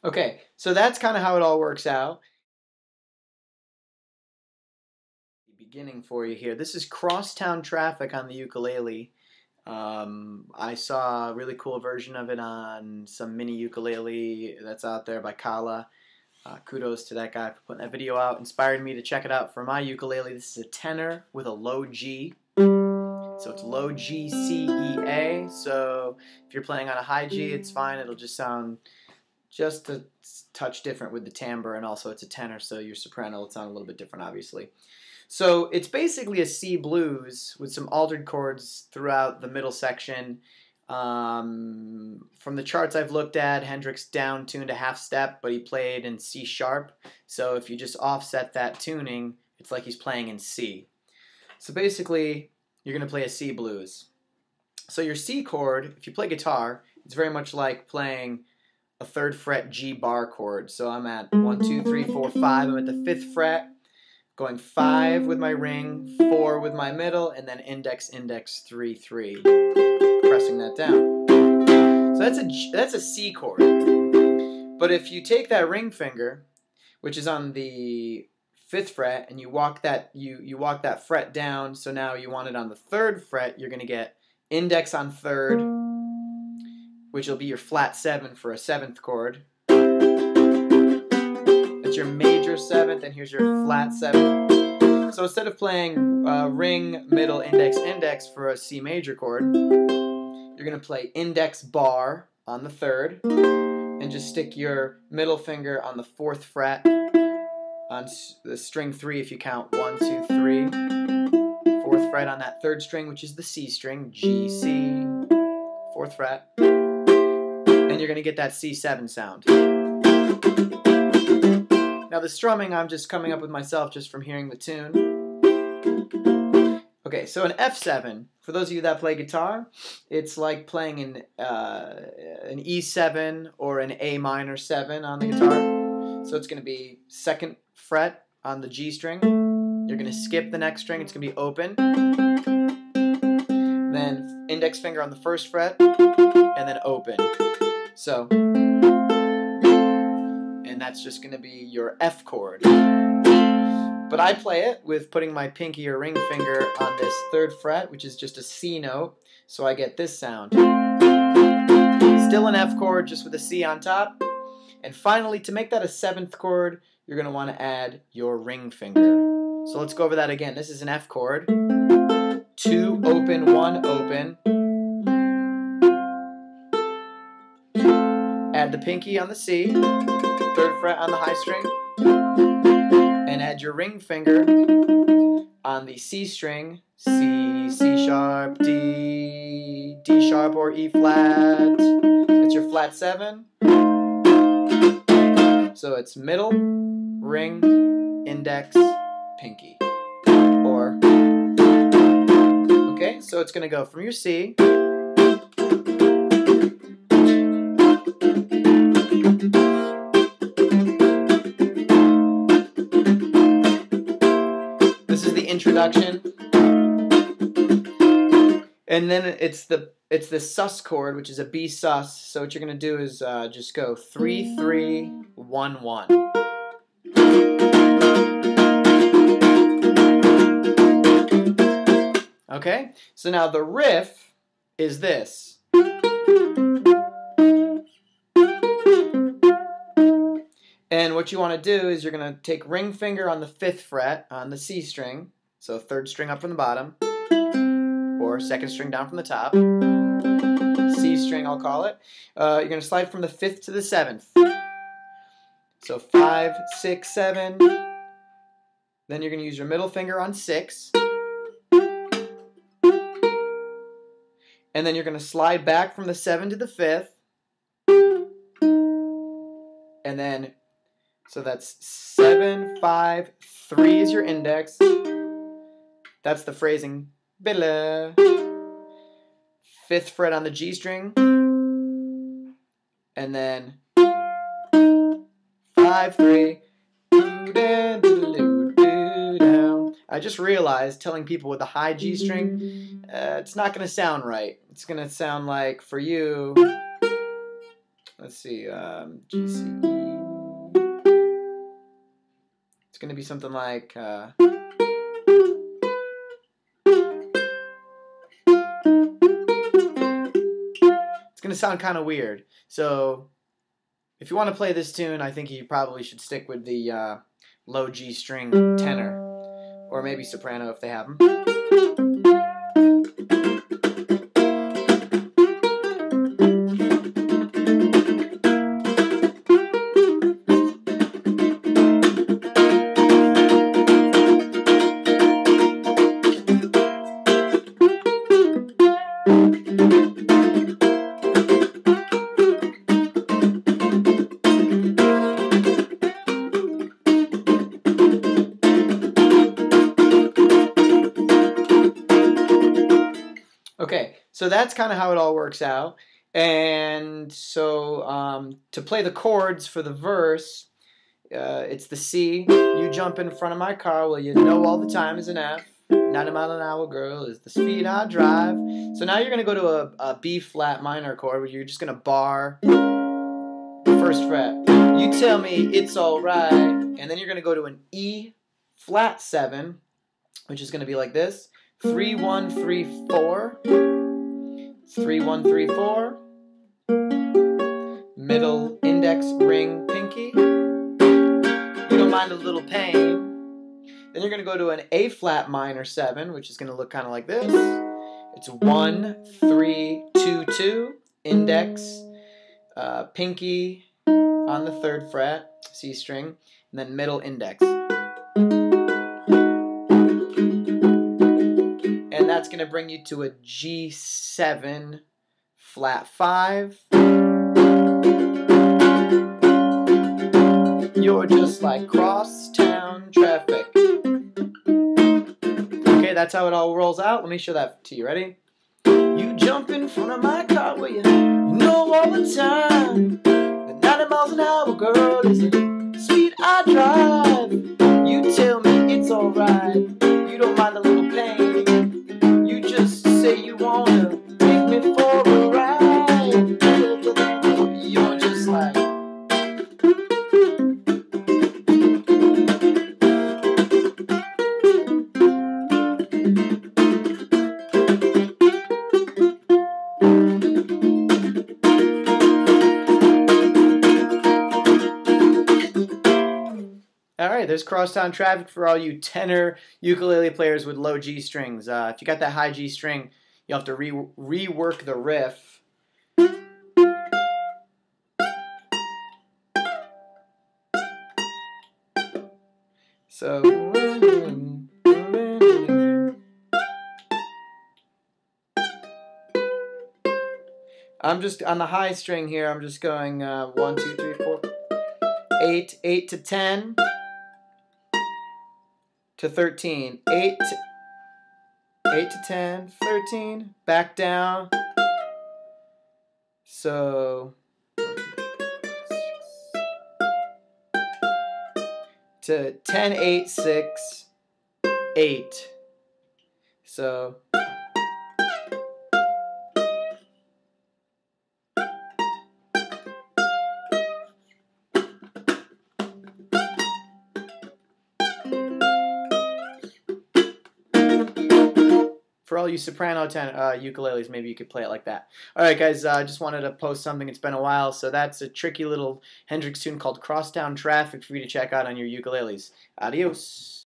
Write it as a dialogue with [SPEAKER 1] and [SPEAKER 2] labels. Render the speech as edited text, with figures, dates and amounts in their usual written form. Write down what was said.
[SPEAKER 1] Okay, so that's kind of how it all works out. Beginning for you here. This is Crosstown Traffic on the ukulele. I saw a really cool version of it on some mini ukulele that's out there by Kala. Kudos to that guy for putting that video out. Inspired me to check it out for my ukulele. This is a tenor with a low G. So it's low G, C, E, A. So if you're playing on a high G, it's fine. It'll just sound just a touch different with the timbre, and also it's a tenor, so your soprano will sound a little bit different, obviously. So it's basically a C blues with some altered chords throughout the middle section. From the charts I've looked at, Hendrix down-tuned a half step, but he played in C sharp. So if you just offset that tuning, it's like he's playing in C. So basically, you're going to play a C blues. So your C chord, if you play guitar, it's very much like playing a 3rd fret G bar chord. So I'm at 1, 2, 3, 4, 5. I'm at the 5th fret, going 5 with my ring, 4 with my middle, and then index, index, 3, 3. Pressing that down. So that's a C chord. But if you take that ring finger, which is on the 5th fret, and you walk that you walk that fret down, so now you want it on the 3rd fret, you're going to get index on 3rd, which will be your flat 7 for a 7th chord. That's your major 7th, and here's your flat 7th. So instead of playing ring, middle, index, index for a C major chord, you're going to play index bar on the 3rd, and just stick your middle finger on the 4th fret, on the string 3 if you count 1, 2, 3. 4th fret on that 3rd string, which is the C string, G, C, 4th fret. And you're going to get that C7 sound. Now the strumming I'm just coming up with myself just from hearing the tune. Okay, so an F7, for those of you that play guitar, it's like playing an E7 or an A minor 7 on the guitar. So it's going to be 2nd fret on the G string. You're going to skip the next string, it's going to be open. Then index finger on the 1st fret, and then open. So, and that's just going to be your F chord. But I play it with putting my pinky or ring finger on this 3rd fret, which is just a C note, so I get this sound. Still an F chord, just with a C on top. And finally, to make that a 7th chord, you're going to want to add your ring finger. So let's go over that again. This is an F chord. 2 open, 1 open. Add the pinky on the C, 3rd fret on the high string, and add your ring finger on the C string, C, C sharp, D, D sharp or E flat. That's your flat 7. So it's middle, ring, index, pinky. Or, okay, so it's going to go from your C, this is the introduction, and then it's the sus chord, which is a B sus. So what you're gonna do is just go 3 3 1 1. Okay, so now the riff is this. And what you want to do is you're going to take ring finger on the 5th fret on the C string, so 3rd string up from the bottom, or 2nd string down from the top, C string I'll call it. You're going to slide from the 5th to the 7th. So 5, 6, 7. Then you're going to use your middle finger on 6. and then you're going to slide back from the 7 to the 5th, and then, so that's 7, 5, 3 is your index. That's the phrasing. 5th fret on the G string, and then 5, 3. I just realized telling people with a high G string, it's not going to sound right. It's going to sound like, for you, let's see, G, C, E. It's going to be something like, it's going to sound kind of weird. So if you want to play this tune, I think you probably should stick with the low G string tenor, or maybe soprano if they have them. Okay, so that's kind of how it all works out. And so to play the chords for the verse, it's the C. You jump in front of my car, well, you know all the time is an F. 90 mile an hour, girl, is the speed I drive. So now you're going to go to a B flat minor chord where you're just going to bar the first fret. You tell me it's all right. And then you're going to go to an E flat 7, which is going to be like this. 3, 1, 3, 4. 3, 1, 3, 4. Middle, index, ring, pinky. You don't mind a little pain. Then you're going to go to an A flat minor 7, which is going to look kind of like this. It's 1, 3, 2, 2. Index, pinky on the 3rd fret, C string, and then middle index. And that's going to bring you to a G7 flat 5. You're just like crosstown traffic. Okay, that's how it all rolls out. Let me show that to you. Ready? You jump in front of my car where you know all the time. The 90 miles an hour, girl, is the speed I drive. You tell me it's alright. You don't mind a little pain. You just say you wanna take me for a ride. You're just like Alright, there's Crosstown Traffic for all you tenor ukulele players with low G strings. If you got that high G string, you'll have to rework the riff. So, I'm just, on the high string here, I'm just going 1, 2, 3, 4, 8, 8 to 10. To 13, 8 to 10, 13, back down. So to 10, 8, 6, 8. So for all you soprano ukuleles, maybe you could play it like that. Alright guys, I just wanted to post something. It's been a while, so that's a tricky little Hendrix tune called Crosstown Traffic for you to check out on your ukuleles. Adios.